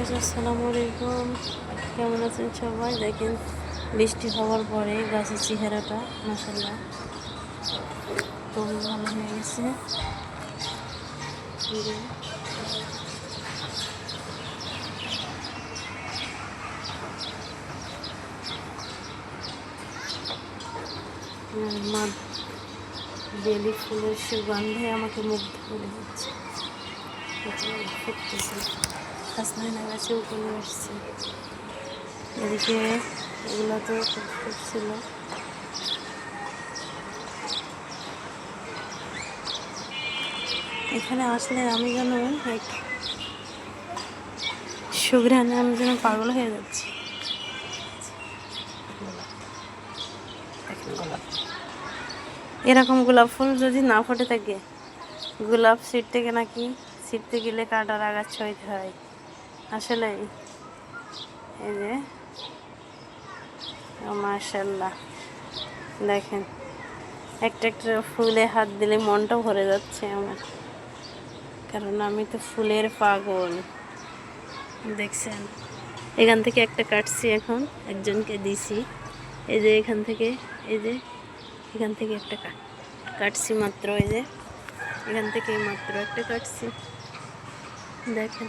Guys, আসসালামু আলাইকুম। কেমন আছেন সবাই? দেখেন বৃষ্টি হওয়ার পরে গাছের চেহারাটা মাশাআল্লাহ খুবই ভালো হয়ে গেছে। মা বেলি ফুলের সুগন্ধে আমাকে মুগ্ধ করে দিচ্ছে। ফুটতেছে, হাসনাইনা গাছেও চলে আসছে। এদিকে এগুলো তো ফুটছিল। এখানে আসলে আমি যেন সুঘ্রাণে আমি যেন পাগল হয়ে যাচ্ছি। এরকম গোলাপ ফুল যদি না ফুটে থাকে, গোলাপ ছিঁড়তে গেলে কাঁটার আঘাত সইতে হয়। আসলে এই যে মাশাআল্লাহ দেখেন, একটা একটা ফুলে হাত দিলে মনটা ভরে যাচ্ছে আমার, কারণ আমি তো ফুলের পাগল। দেখছেন, এখান থেকে একটা কাটছি, এখন একজনকে দিছি। এই যে এখান থেকে একটা কাটছি মাত্র, এই যে এখান থেকে মাত্র একটা কাটছি। দেখেন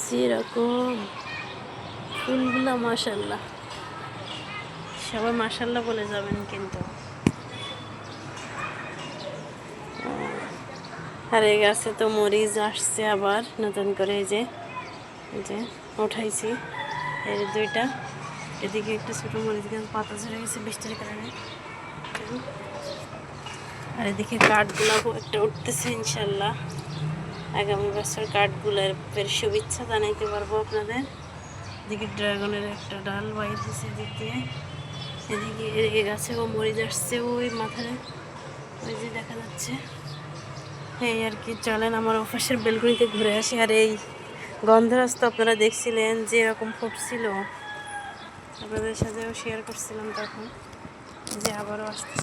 যেরকম ফুলগুলা মাশাআল্লাহ, সবাই মাশাআল্লাহ বলে যাবেন কিন্তু। আর এই গাছে তো মরিচ আসছে আবার নতুন করে, এই যে উঠাইছি এর দুইটা। এদিকে একটা ছোটো মরিচ গাছ পাতা ঝরে গেছে বৃষ্টির কারণে। আর এদিকে কাঠগুলো একটা উঠতেছে, ইনশাল্লাহ আগামী বছর কাঠগুলোর শুভেচ্ছা জানাইতে পারবো আপনাদের। এদিকে ড্রাগনের একটা ডাল বাইর হয়েছে এদিক দিয়ে। এদিকে এ গাছেও মরিচ আসছে, ওই মাথায় ওই যে দেখা যাচ্ছে। এই আর কি, চলেন আমার অফিসের বেলকনিতে ঘুরে আসি। আর এই গন্ধরাজ তো আপনারা দেখছিলেন যে এরকম ফুটছিল, আপনাদের সাথেও শেয়ার করছিলাম তখন, যে আবারও আসছে।